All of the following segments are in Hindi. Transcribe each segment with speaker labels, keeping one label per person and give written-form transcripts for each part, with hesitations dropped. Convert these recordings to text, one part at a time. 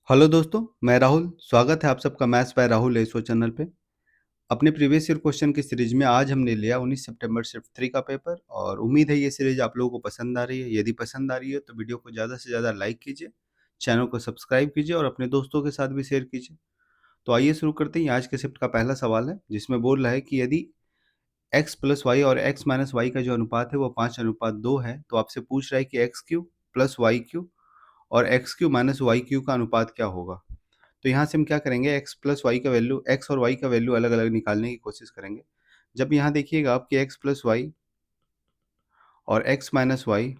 Speaker 1: हेलो दोस्तों, मैं राहुल। स्वागत है आप सबका मैथ्स बाय राहुल एसो चैनल पे। अपने प्रीवियस ईयर क्वेश्चन की सीरीज में आज हमने लिया 19 सितंबर शिफ्ट 3 का पेपर और उम्मीद है ये सीरीज आप लोगों को पसंद आ रही है। यदि पसंद आ रही है तो वीडियो को ज़्यादा से ज़्यादा लाइक कीजिए, चैनल को सब्सक्राइब कीजिए और अपने दोस्तों के साथ भी शेयर कीजिए। तो आइए शुरू करते हैं। आज के शिफ्ट का पहला सवाल है जिसमें बोल रहा है कि यदि x प्लस वाई और x माइनस वाई का जो अनुपात है वो 5:2 है, तो आपसे पूछ रहा है कि X Q plus Y Q और X Q minus Y Q का अनुपात क्या होगा। तो यहाँ से हम क्या करेंगे, x प्लस वाई का वैल्यू, x और y का वैल्यू अलग अलग निकालने की कोशिश करेंगे। जब यहाँ देखिएगा आपकी x प्लस वाई और x माइनस वाई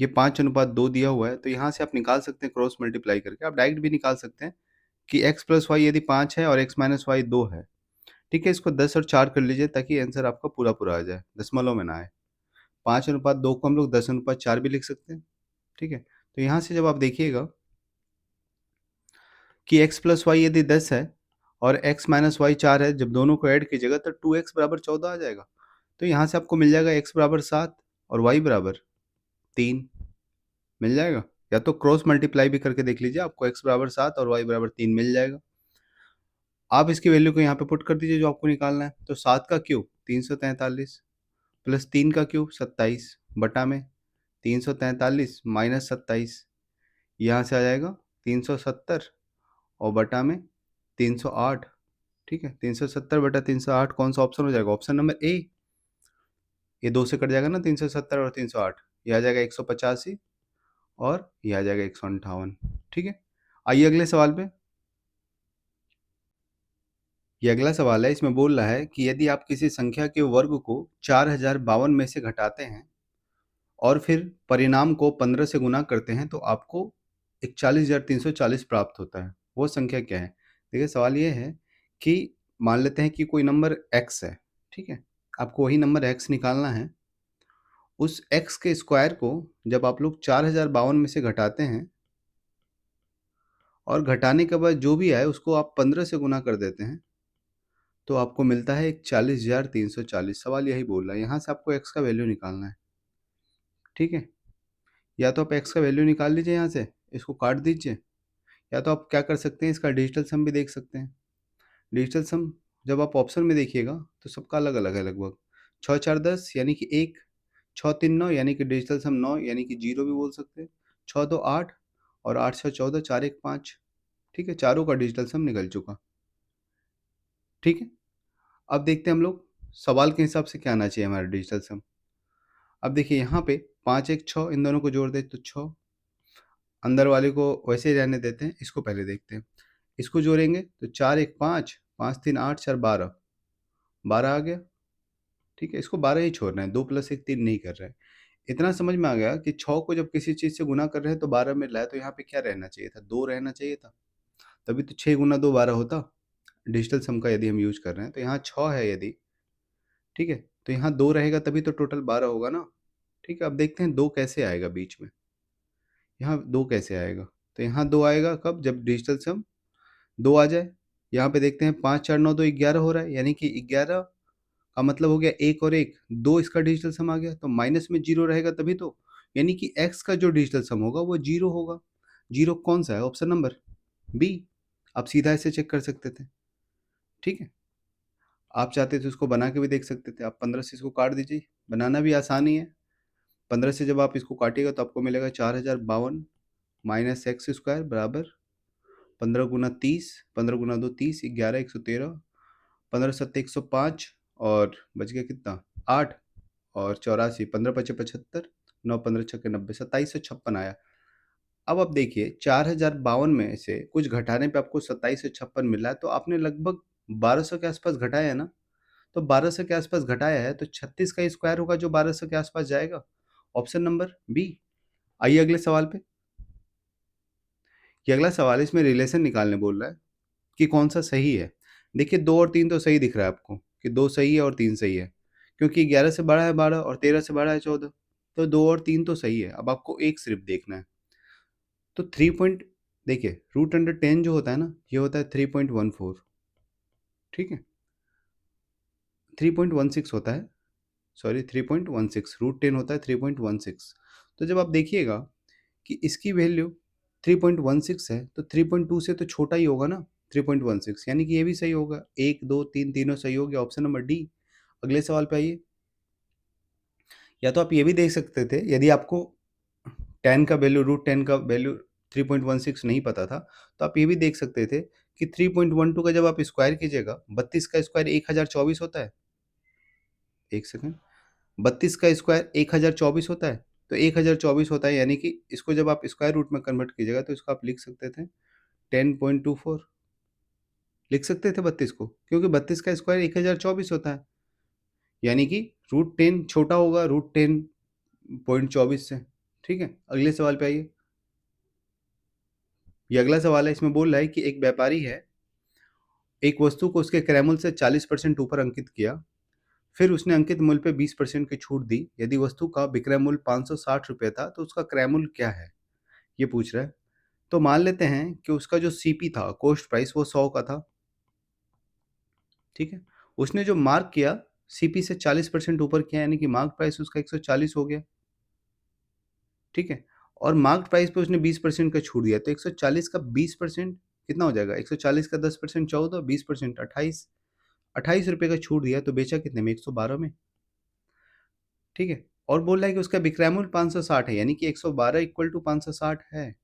Speaker 1: ये 5:2 दिया हुआ है, तो यहाँ से आप निकाल सकते हैं क्रॉस मल्टीप्लाई करके। आप डायरेक्ट भी निकाल सकते हैं कि x प्लस वाई यदि 5 है और x माइनस वाई 2 है, ठीक है, इसको 10 और 4 कर लीजिए ताकि आंसर आपका पूरा पूरा आ जाए, दशमलव में ना आए। 5:2 को हम लोग 10:4 भी लिख सकते हैं, ठीक है। तो यहाँ से जब आप देखिएगा कि x प्लस वाई यदि 10 है और x माइनस वाई 4 है, जब दोनों को ऐड कीजिएगा तो 2x बराबर 14 आ जाएगा। तो यहाँ से आपको मिल जाएगा x बराबर 7 और y बराबर 3 मिल जाएगा। या तो क्रॉस मल्टीप्लाई भी करके देख लीजिए, आपको x बराबर 7 और y बराबर 3 मिल जाएगा। आप इसकी वैल्यू को यहाँ पे पुट कर दीजिए जो आपको निकालना है। तो 7 का क्यूब 343 प्लस 3 का क्यूब 27 बटा में 343 माइनस 27, यहाँ से आ जाएगा 370 और बटा में 308, ठीक है। 370 बटा 308 कौन सा ऑप्शन हो जाएगा? Option number A. ये 2 से कट जाएगा ना, 370 और 308, ये आ जाएगा 185 और ये आ जाएगा 158, ठीक है। आइए अगले सवाल पे। ये अगला सवाल है, इसमें बोल रहा है कि यदि आप किसी संख्या के वर्ग को 4052 में से घटाते हैं और फिर परिणाम को 15 से गुना करते हैं तो आपको 41,340 प्राप्त होता है। वो संख्या क्या है? देखिए सवाल ये है कि मान लेते हैं कि कोई नंबर x है, ठीक है। आपको वही नंबर x निकालना है। उस x के स्क्वायर को जब आप लोग 4052 में से घटाते हैं और घटाने के बाद जो भी आए उसको आप 15 से गुना कर देते हैं तो आपको मिलता है 41,340। सवाल यही बोल रहा है, यहाँ से आपको x का वैल्यू निकालना है, ठीक है। या तो आप x का वैल्यू निकाल लीजिए, यहाँ से इसको काट दीजिए, या तो आप क्या कर सकते हैं, इसका डिजिटल सम भी देख सकते हैं। डिजिटल सम जब आप ऑप्शन में देखिएगा तो सबका अलग अलग है लगभग। 6 4 10 यानी कि 1, 6 3 9 यानी कि डिजिटल सम 9 यानी कि 0 भी बोल सकते हैं। 6 2 8 और 8 6 14, 4 1 5, ठीक है। चारों का डिजिटल सम निकल चुका, ठीक है। अब देखते हैं हम लोग सवाल के हिसाब से क्या आना चाहिए हमारा डिजिटल सम। अब देखिए यहाँ पे 5 1 6, इन दोनों को जोड़ दे तो 6, अंदर वाले को वैसे ही रहने देते हैं, इसको पहले देखते हैं। इसको जोड़ेंगे तो 4 1 5, 5 3 8 4 12, 12 आ गया, ठीक है। इसको 12 ही छोड़ना है, 2 + 1 3 नहीं कर रहे हैं। इतना समझ में आ गया कि 6 को जब किसी चीज़ से गुना कर रहे हैं तो 12 मिल रहा है, तो यहाँ पे क्या रहना चाहिए था? 2 रहना चाहिए था, तभी तो 6 × 2 12 होता। डिजिटल सम का यदि हम यूज कर रहे हैं तो यहाँ 6 है यदि, ठीक है, तो यहाँ 2 रहेगा तभी तो टोटल 12 होगा ना, ठीक है। अब देखते हैं 2 कैसे आएगा बीच में, यहाँ 2 कैसे आएगा? तो यहाँ 2 आएगा कब? जब डिजिटल सम 2 आ जाए। यहाँ पे देखते हैं 5 4 9 2 11 हो रहा है, यानी कि 11 का मतलब हो गया 1 और 1, 2 इसका डिजिटल सम आ गया, तो माइनस में 0 रहेगा तभी तो, यानी कि x का जो डिजिटल सम होगा वो 0 होगा। 0 कौन सा है? Option number B. आप सीधा ऐसे चेक कर सकते थे, ठीक है। आप चाहते थे उसको बना के भी देख सकते थे। आप 15 से इसको काट दीजिए, बनाना भी आसान ही है। 15 से जब आप इसको काटिएगा तो आपको मिलेगा 4052 माइनस एक्स स्क्वायर बराबर 15 × 30, 15 × 2 30, 11 113, 15 7 105 और बच गया कितना? 8 और 84, 15 5 75, 9 15 6 90, 2756 आया। अब आप देखिए 4052 में से कुछ घटाने पे आपको 2756 मिल रहा है, तो आपने लगभग 1200 के आसपास घटाया है ना। तो 1200 के आसपास घटाया है तो 36 का स्क्वायर होगा जो 1200 के आसपास जाएगा, ऑप्शन नंबर बी। आइए अगले सवाल पे। ये अगला सवाल है, इसमें रिलेशन निकालने बोल रहा है कि कौन सा सही है। देखिए 2 और 3 तो सही दिख रहा है आपको कि 2 सही है और 3 सही है, क्योंकि 11 से बड़ा है 12 और 13 से बड़ा है 14, तो 2 और 3 तो सही है। अब आपको एक सिर्फ देखना है, तो 3 पॉइंट, देखिए √10 जो होता है ना, ये होता है 3.14, ठीक है। 3.16 होता है, सॉरी 3.16, √10 होता है 3.16। तो जब आप देखिएगा कि इसकी वैल्यू 3.16 है तो 3.2 से तो छोटा ही होगा ना 3.16, यानी कि ये भी सही होगा। 1 2 3 तीनों सही हो गया, ऑप्शन नंबर डी। अगले सवाल पे आइए। या तो आप ये भी देख सकते थे, यदि आपको tan का वैल्यू, √10 का वैल्यू 3.16 नहीं पता था, तो आप ये भी देख सकते थे कि 3.12 का जब आप स्क्वायर कीजिएगा, 32 का स्क्वायर 1024 होता है। एक सेकंड, 32 का स्क्वायर 1024 होता है, तो 1024 होता है, यानी कि इसको जब आप स्क्वायर रूट में कन्वर्ट कीजिएगा तो इसको आप लिख सकते थे 10.24, लिख सकते थे 32 को, क्योंकि 32 का स्क्वायर 1024 होता है, यानी कि √10 छोटा होगा √10.24 से। ठीक है, अगले सवाल पे आइए। ये अगला सवाल है, इसमें बोल रहा है कि एक व्यापारी है, एक वस्तु को उसके क्रय मूल्य से 40% ऊपर अंकित किया, फिर उसने अंकित मूल्य पे 20% की छूट दी। यदि वस्तु का विक्रय मूल्य 560 रुपये था तो उसका क्रय मूल्य क्या है, ये पूछ रहा है। तो मान लेते हैं कि उसका जो सीपी था, कॉस्ट प्राइस, वो 100 का था। ठीक है, उसने जो मार्क किया सीपी से 40% ऊपर किया, यानी कि मार्क प्राइस उसका 140 हो गया। ठीक है, और मार्क प्राइस पे उसने 20% का छूट दिया, तो 140 का 20% कितना हो जाएगा? 140 का 10% 14, 20% 28, 28 रुपये का छूट दिया, तो बेचा कितने में? 112 में। ठीक है, और बोल रहा है कि उसका विक्रय मूल्य 560 है, यानी कि 112 इक्वल टू 560 है।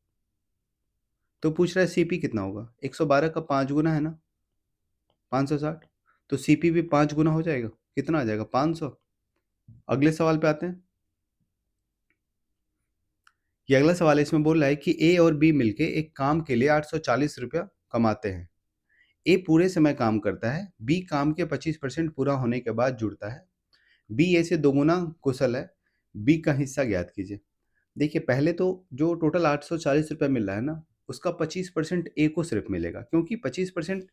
Speaker 1: तो पूछ रहा है सीपी कितना होगा? 112 का 5 गुना है ना 560, तो सीपी भी 5 गुना हो जाएगा। कितना आ जाएगा? 500। अगले सवाल पे आते हैं। ये अगला सवाल है, इसमें बोल रहा है कि ए और बी मिलके एक काम के लिए 840 रुपया कमाते हैं। ए पूरे समय काम करता है, बी काम के 25% पूरा होने के बाद जुड़ता है। बी ए से दोगुना कुशल है, बी का हिस्सा ज्ञात कीजिए। देखिए, पहले तो जो टोटल 840 रुपया मिल रहा है ना, उसका 25% ए को सिर्फ मिलेगा, क्योंकि 25%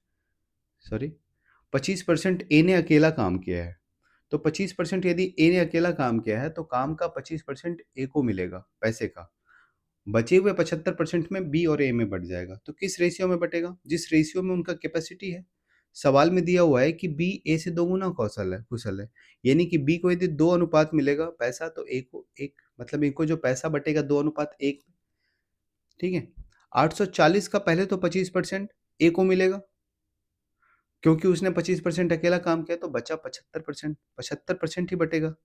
Speaker 1: ए ने अकेला काम किया है। तो 25% यदि ए ने अकेला काम किया है तो काम का 25% ए को मिलेगा, पैसे का। बचे हुए 75% में बी और ए में बट जाएगा। तो किस रेशियो में बटेगा? जिस रेशियो में उनका कैपेसिटी है। सवाल में दिया हुआ है कि बी ए से दोगुना कुशल है, यानी कि बी को यदि 2 अनुपात मिलेगा पैसा, तो ए को 1, मतलब इनको जो पैसा बटेगा 2:1। ठीक है, 840 का पहले तो 25% ए को मिलेगा, क्योंकि उसने 25% अकेला काम किया, तो बचा 75%, 75% ही बटेगा।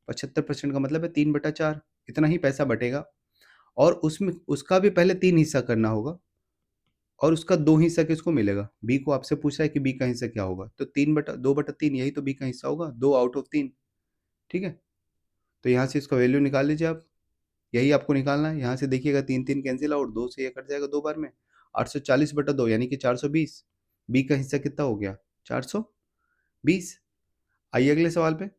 Speaker 1: 75% का मतलब है 3/4, इतना ही पैसा बटेगा। और उसमें उसका भी पहले 3 हिस्सा करना होगा, और उसका 2 हिस्सा किसको मिलेगा? बी को। आपसे पूछ रहा है कि बी का हिस्सा क्या होगा, तो 2/3, यही तो बी का हिस्सा होगा, 2 आउट ऑफ 3। ठीक है, तो यहाँ से इसका वैल्यू निकाल लीजिए आप, यही आपको निकालना है। यहाँ से देखिएगा 3 3 कैंसिल आउट, 2 से ये कट जाएगा 2 बार में, 840/2 यानी कि 420। बी का हिस्सा कितना हो गया? 420। आइए अगले सवाल पे।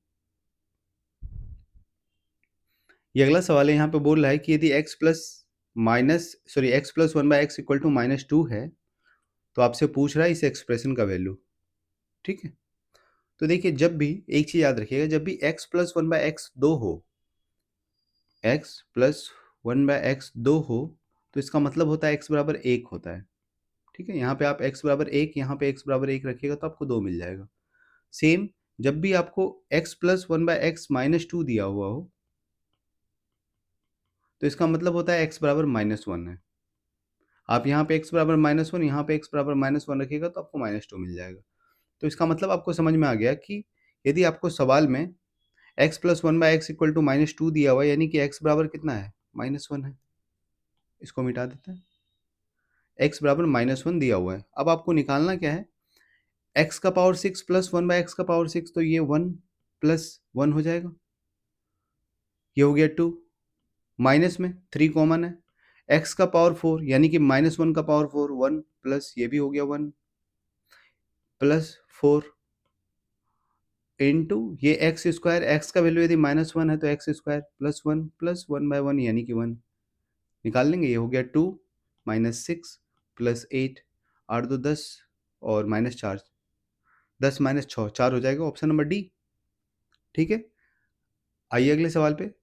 Speaker 1: ये अगला सवाल है, यहाँ पे बोल रहा है कि यदि x+1/x इक्वल टू -2 है, तो आपसे पूछ रहा है इस एक्सप्रेशन का वैल्यू। ठीक है, तो देखिए, जब भी एक चीज याद रखिएगा, जब भी x+1/x 2 हो, x+1/x 2 हो, तो इसका मतलब होता है x बराबर 1 होता है। ठीक है, यहाँ पे आप x बराबर 1, यहाँ पे x बराबर 1 रखिएगा तो आपको 2 मिल जाएगा। सेम, जब भी आपको x+1/x -2 दिया हुआ हो, तो इसका मतलब होता है x बराबर -1 है। आप यहाँ पे x बराबर -1, यहाँ पे x बराबर -1 रखिएगा तो आपको -2 मिल जाएगा। तो इसका मतलब आपको समझ में आ गया कि यदि आपको सवाल में x+1/x इक्वल टू -2 दिया हुआ है, यानी कि x बराबर कितना है? -1 है। इसको मिटा देते हैं, x बराबर -1 दिया हुआ है। अब आपको निकालना क्या है? x का पावर 6 प्लस 1/x का पावर 6, तो ये 1 प्लस 1 हो जाएगा, ये हो गया 2। माइनस में 3 कॉमन है, x का पावर 4 यानी कि -1 का पावर 4, 1 प्लस ये भी हो गया 1 प्लस 4 इंटू ये एक्स स्क्वायर, एक्स का वैल्यू यदि -1 है तो एक्स स्क्वायर प्लस 1 प्लस 1/1 यानी कि 1 निकाल लेंगे। ये हो गया 2 -6 प्लस 8, 8 2 10 और -4, 10 -6 4 हो जाएगा, ऑप्शन नंबर डी। ठीक है, आइए अगले सवाल पे।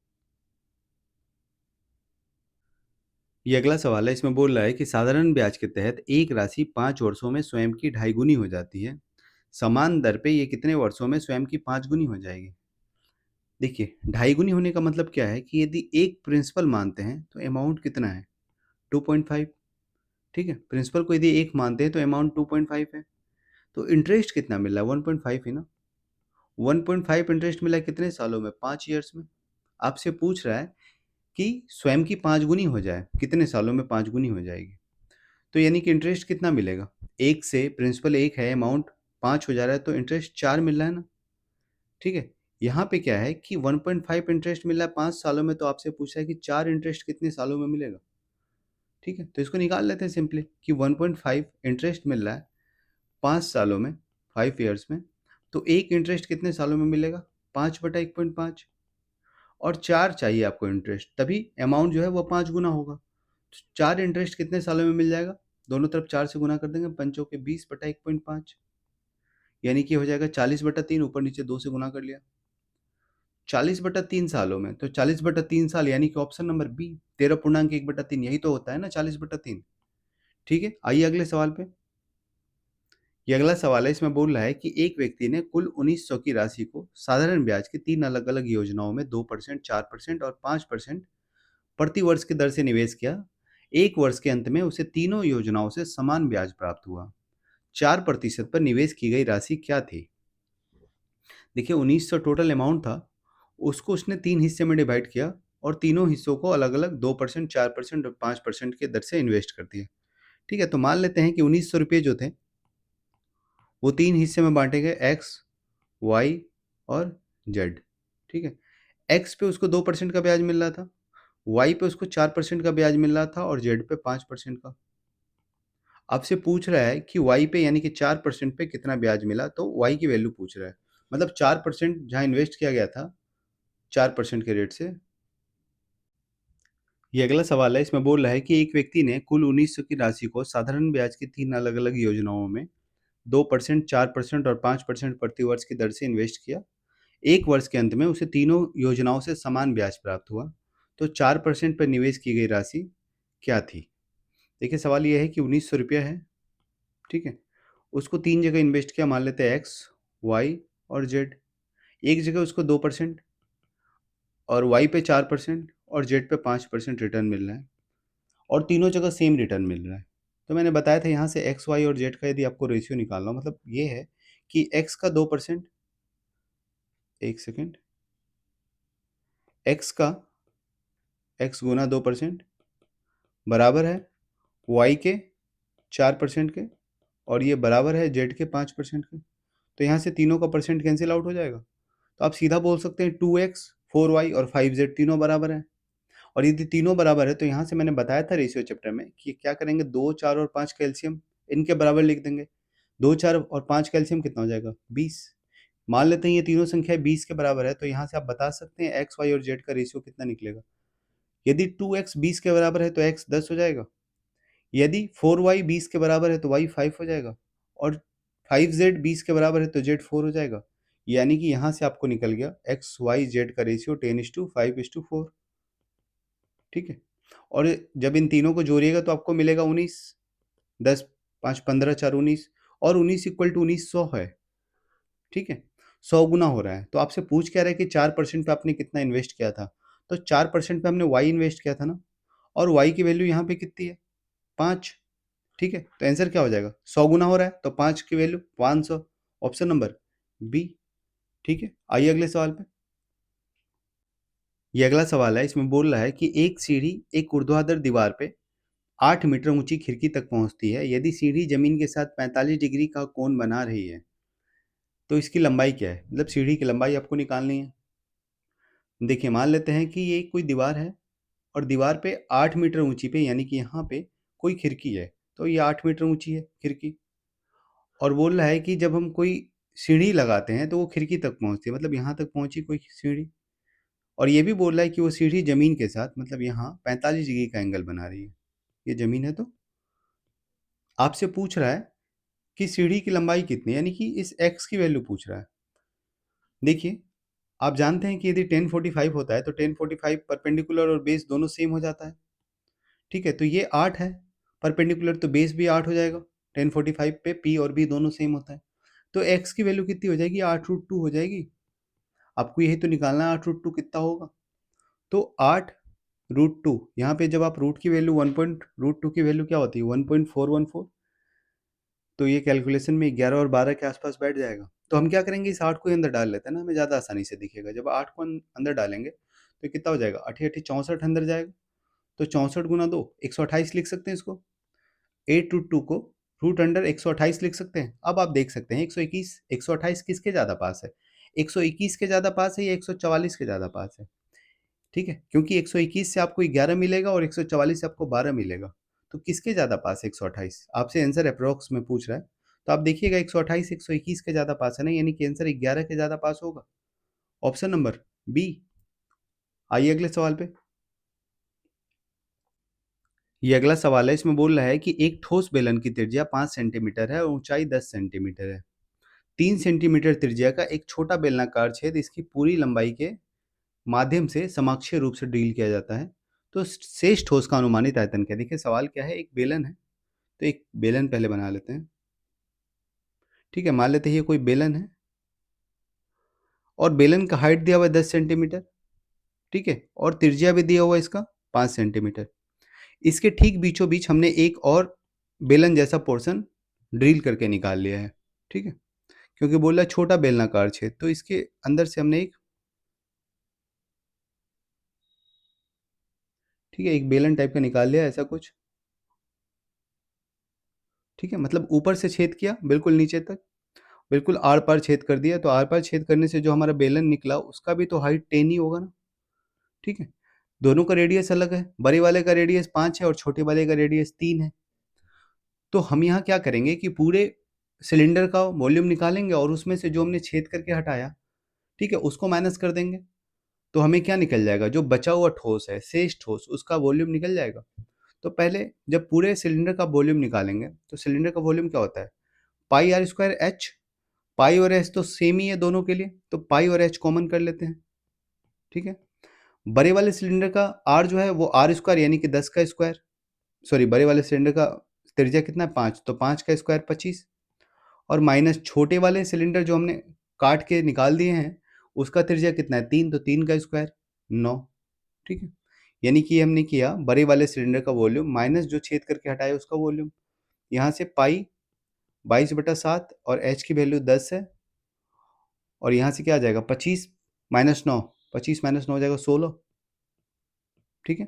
Speaker 1: ये अगला सवाल है, इसमें बोल रहा है कि साधारण ब्याज के तहत एक राशि 5 वर्षों में स्वयं की 2.5 गुनी हो जाती है, समान दर पे ये कितने वर्षों में स्वयं की 5 गुनी हो जाएगी? देखिए, 2.5 गुनी होने का मतलब क्या है कि यदि एक प्रिंसिपल मानते हैं तो अमाउंट कितना है? 2.5, ठीक है। प्रिंसिपल को यदि 1 मानते हैं तो अमाउंट 2.5 है। तो इंटरेस्ट कितना मिल रहा है? 1.5 ही ना। 1.5 इंटरेस्ट मिला है कितने सालों में? 5 ईयर्स में। आपसे पूछ रहा है कि स्वयं की 5 गुनी हो जाए, कितने सालों में 5 गुनी हो जाएगी? तो यानी कि इंटरेस्ट कितना मिलेगा? 1 से प्रिंसिपल 1 है, अमाउंट 5 हो जा रहा है, तो इंटरेस्ट 4 मिल रहा है ना, ठीक है। यहाँ पे क्या है कि 1.5 इंटरेस्ट मिल रहा है 5 सालों में, तो आपसे पूछा है कि 4 इंटरेस्ट कितने सालों में मिलेगा, ठीक है। तो इसको निकाल लेते हैं सिंपली कि 1.5 इंटरेस्ट मिल रहा है 5 सालों में, 5 ईयर्स में, तो एक इंटरेस्ट कितने सालों में मिलेगा? 5/1.5, और 4 चाहिए आपको इंटरेस्ट, तभी अमाउंट जो है वो 5 गुना होगा। तो 4 इंटरेस्ट कितने सालों में मिल जाएगा? दोनों तरफ 4 से गुना कर देंगे, पंचों के 20/1.5, यानी कि हो जाएगा 40/3, ऊपर नीचे 2 से गुना कर लिया। 40/3 सालों में, तो 40/3 साल यानी कि ऑप्शन नंबर बी 13.1/3, यही तो होता है ना 40/3, ठीक है। आइए अगले सवाल पे। ये अगला सवाल है, इसमें बोल रहा है कि एक व्यक्ति ने कुल 1900 की राशि को साधारण ब्याज की 3 अलग-अलग योजनाओं में 2%, 4% और 5% प्रति वर्ष की दर से निवेश किया। 1 वर्ष के अंत में उसे तीनों योजनाओं से समान ब्याज प्राप्त हुआ। 4% पर निवेश की गई राशि क्या थी? देखिए 1900 टोटल अमाउंट था, उसको उसने 3 हिस्से में डिवाइड किया और तीनों हिस्सों को अलग-अलग 2%, 4% और 5% की दर से इन्वेस्ट कर दिया। ठीक है, तो मान लेते हैं कि 1900 रुपये जो थे वो 3 हिस्से में बाँटे गए, एक्स, वाई और जेड, ठीक है। एक्स पे उसको 2% का ब्याज मिल रहा था, वाई पे उसको 4% का ब्याज मिल रहा था और जेड पे 5% का। आपसे पूछ रहा है कि वाई पे यानी कि 4% पे कितना ब्याज मिला, तो वाई की वैल्यू पूछ रहा है। मतलब 4% जहाँ इन्वेस्ट किया गया था 4% के रेट से। ये अगला सवाल है, इसमें बोल रहा है कि एक व्यक्ति ने कुल 1900 की राशि को साधारण ब्याज की 3 अलग-अलग योजनाओं में 2%, 4% और 5% प्रति वर्ष की दर से इन्वेस्ट किया। 1 वर्ष के अंत में उसे तीनों योजनाओं से समान ब्याज प्राप्त हुआ। तो 4% पर निवेश की गई राशि क्या थी? देखिए सवाल ये है कि 1900 रुपया है, ठीक है? उसको 3 जगह इन्वेस्ट किया, मान लेते हैं एक्स, वाई और जेड। एक जगह उसको 2% और वाई पे 4% और जेड पे 5% रिटर्न मिल रहा है, और तीनों जगह सेम रिटर्न मिल रहा है। तो मैंने बताया था यहाँ से एक्स, वाई और जेड का यदि आपको रेशियो निकालना हो, मतलब ये है कि एक्स का 2%, एक सेकेंड, एक्स का एक्स गुना 2% बराबर है वाई के 4% के, और ये बराबर है जेड के 5% के। तो यहाँ से तीनों का परसेंट कैंसिल आउट हो जाएगा। तो आप सीधा बोल सकते हैं 2x, 4y और 5z तीनों बराबर हैं। और यदि तीनों बराबर है तो यहाँ से मैंने बताया था रेशियो चैप्टर में कि क्या करेंगे, 2, 4 और 5 कैल्शियम इनके बराबर लिख देंगे। 2, 4 और 5 कैल्शियम कितना हो जाएगा? 20। मान लेते हैं ये तीनों संख्या 20 के बराबर है, तो यहाँ से आप बता सकते हैं एक्स, वाई और जेड का रेशियो कितना निकलेगा। यदि 2x 20 के बराबर है तो x 10 हो जाएगा। यदि 4y 20 के बराबर है तो y 5 हो जाएगा, और 5z 20 के बराबर है तो z 4 हो जाएगा। यानी कि यहाँ से आपको निकल गया x, y, z का रेशियो 10:5:4, ठीक है। और जब इन तीनों को जोड़िएगा तो आपको मिलेगा 19, 10, 5, 15, 4, 19, और 19 इक्वल टू 1900 है, ठीक है। 100 गुना हो रहा है। तो आपसे पूछ क्या रहा है कि 4% पे आपने कितना इन्वेस्ट किया था, तो 4% पे हमने y इन्वेस्ट किया था ना, और y की वैल्यू यहाँ पे कितनी है? 5, ठीक है। तो आंसर क्या हो जाएगा? 100 गुना हो रहा है तो 5 की वैल्यू 500, ऑप्शन नंबर बी, ठीक है। आइए अगले सवाल पे। ये अगला सवाल है, इसमें बोल रहा है कि एक सीढ़ी एक ऊर्ध्वाधर दीवार पे 8 मीटर ऊंची खिड़की तक पहुंचती है। यदि सीढ़ी जमीन के साथ 45 डिग्री का कोण बना रही है तो इसकी लंबाई क्या है? मतलब सीढ़ी की लंबाई आपको निकालनी है। देखिए मान लेते हैं कि ये कोई दीवार है और दीवार पे 8 मीटर ऊंची पे, यानी कि यहाँ पे कोई खिड़की है, तो ये 8 मीटर ऊंची है खिड़की। और बोल रहा है कि जब हम कोई सीढ़ी लगाते हैं तो वो खिड़की तक पहुंचती है, मतलब यहाँ तक पहुंची कोई सीढ़ी। और ये भी बोल रहा है कि वो सीढ़ी जमीन के साथ, मतलब यहाँ 45 डिग्री का एंगल बना रही है। ये जमीन है, तो आपसे पूछ रहा है कि सीढ़ी की लंबाई कितनी है, यानी कि इस एक्स की वैल्यू पूछ रहा है। देखिए आप जानते हैं कि यदि 1045 होता है तो 1045 परपेंडिकुलर और बेस दोनों सेम हो जाता है, ठीक है। तो ये 8 है परपेंडिकुलर, तो बेस भी 8 हो जाएगा। 1045 पे पी और बी दोनों सेम होता है, तो एक्स की वैल्यू कितनी हो जाएगी? 8√2 हो जाएगी। आपको यही तो निकालना है 8√2 कितना होगा। तो 8 √2, यहाँ पे जब आप रूट की वैल्यू √2 की वैल्यू क्या होती है 1.414, तो ये कैलकुलेशन में 11 और 12 के आसपास बैठ जाएगा। तो हम क्या करेंगे, इस 8 को ही अंदर डाल लेते हैं ना, हमें ज़्यादा आसानी से दिखेगा। जब 8 को अंदर डालेंगे तो कितना हो जाएगा, 8 8 64 अंदर जाएगा। तो 64 गुना 2 128 लिख सकते हैं इसको। 8√2 को रूट अंडर 128 लिख सकते हैं। अब आप देख सकते हैं 121 128 किसके ज़्यादा पास है, 121 के ज़्यादा पास है या 144 के ज़्यादा पास है। ठीक है, क्योंकि 121 से आपको 11 मिलेगा और 144 से आपको 12 मिलेगा। तो किसके ज़्यादा पास है 128? आपसे आंसर अप्रॉक्स में पूछ रहा है। तो आप देखिएगा 128 121 के ज़्यादा पास है ना, यानी कि आंसर 11 के ज़्यादा पास होगा। Option number B. आइए अगले सवाल पे। ये अगला सवाल है, इसमें बोल रहा है कि एक ठोस बेलन की त्रिज्या 5 सेंटीमीटर है और ऊंचाई 10 सेंटीमीटर है। 3 सेंटीमीटर त्रिज्या का एक छोटा बेलनाकार छेद इसकी पूरी लंबाई के माध्यम से समाक्षीय रूप से ड्रिल किया जाता है। तो शेष ठोस का अनुमानित आयतन क्या है? देखिए सवाल क्या है, एक बेलन है, तो एक बेलन पहले बना लेते हैं। ठीक है, मान लेते हैं ये कोई बेलन है और बेलन का हाइट दिया हुआ है 10 सेंटीमीटर। ठीक है, और त्रिज्या भी दिया हुआ है इसका 5 सेंटीमीटर। इसके ठीक बीचों बीच हमने एक और बेलन जैसा पोर्शन ड्रिल करके निकाल लिया है। ठीक है, क्योंकि बोल रहा है छोटा बेलनाकार छेद, तो इसके अंदर से हमने एक, ठीक है, एक बेलन टाइप का निकाल लिया ऐसा कुछ। ठीक है, मतलब ऊपर से छेद किया बिल्कुल नीचे तक, बिल्कुल आर पार छेद कर दिया। तो आर पार छेद करने से जो हमारा बेलन निकला उसका भी तो हाइट 10 ही होगा ना। ठीक है, दोनों का रेडियस अलग है, बड़े वाले का रेडियस 5 है और छोटे वाले का रेडियस 3 है। तो हम यहाँ क्या करेंगे कि पूरे सिलेंडर का वॉल्यूम निकालेंगे और उसमें से जो हमने छेद करके हटाया, ठीक है, उसको माइनस कर देंगे। तो हमें क्या निकल जाएगा, जो बचा हुआ ठोस है, शेष ठोस, उसका वॉल्यूम निकल जाएगा। तो पहले जब पूरे सिलेंडर का वॉल्यूम निकालेंगे तो सिलेंडर का वॉल्यूम क्या होता है, पाई आर स्क्वायर एच। पाई और एच तो सेम ही है दोनों के लिए, तो पाई और एच कॉमन कर लेते हैं। ठीक है, बड़े वाले सिलेंडर का आर जो है वो आर स्क्वायर यानी कि 10 का स्क्वायर, सॉरी बड़े वाले सिलेंडर का त्रिज्या कितना है 5, तो 5 का स्क्वायर 25, और माइनस छोटे वाले सिलेंडर जो हमने काट के निकाल दिए हैं उसका त्रिज्या कितना है 3, तो 3 का स्क्वायर 9। ठीक है, यानी कि हमने किया बड़े वाले सिलेंडर का वॉल्यूम माइनस जो छेद करके हटाया उसका वॉल्यूम। यहाँ से पाई 22/7 और एच की वैल्यू 10 है, और यहाँ से क्या आ जाएगा 25 माइनस 9, 25 माइनस 9 हो जाएगा 16। ठीक है,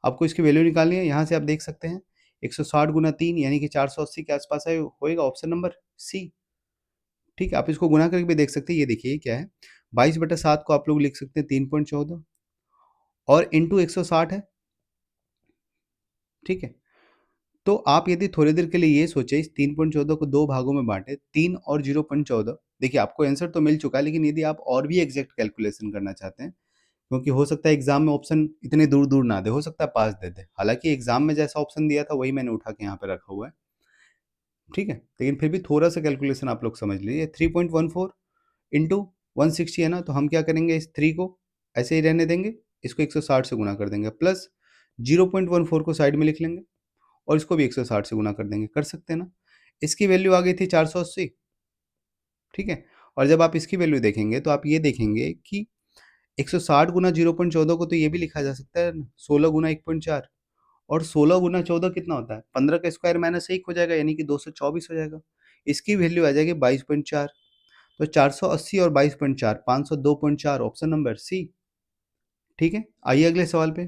Speaker 1: आपको इसकी वैल्यू निकालनी है। यहाँ से आप देख सकते हैं 160 गुना 3 यानी कि 480 के आसपास है, होएगा ऑप्शन नंबर सी। ठीक है, आप इसको गुना करके भी देख सकते हैं। ये देखिए ये क्या है, 22/7 को आप लोग लिख सकते हैं 3.14 और इंटू 160 है। ठीक है, तो आप यदि थोड़ी देर के लिए ये सोचे इस 3.14 को दो भागों में बांटे, 3 और 0.14, देखिए आपको आंसर तो मिल चुका है, लेकिन यदि आप और भी एग्जैक्ट कैलकुलेशन करना चाहते हैं, क्योंकि हो सकता है एग्जाम में ऑप्शन इतने दूर दूर ना दे, हो सकता है पास दे दे, हालांकि एग्जाम में जैसा ऑप्शन दिया था वही मैंने उठा के यहाँ पे रखा हुआ है। ठीक है, लेकिन फिर भी थोड़ा सा कैलकुलेशन आप लोग समझ लीजिए। 3.14 इंटू 160 है ना, तो हम क्या करेंगे, इस 3 को ऐसे ही रहने देंगे, इसको 160 से गुना कर देंगे, प्लस 0.14 को साइड में लिख लेंगे और इसको भी 160 से गुना कर देंगे। कर सकते हैं ना, इसकी वैल्यू आ गई थी 480। ठीक है, और जब आप इसकी वैल्यू देखेंगे तो आप ये देखेंगे कि 160 गुना 0.14 को तो ये भी लिखा जा सकता है 16 गुना 1.4, और 16 गुना 14 कितना होता है 15 का स्क्वायर माइनस 1 हो जाएगा, यानी कि 224 हो जाएगा। इसकी वैल्यू आ जाएगी 22.4। तो 480 और 22.4 502.4, ऑप्शन नंबर सी। ठीक है, आइए अगले सवाल पे।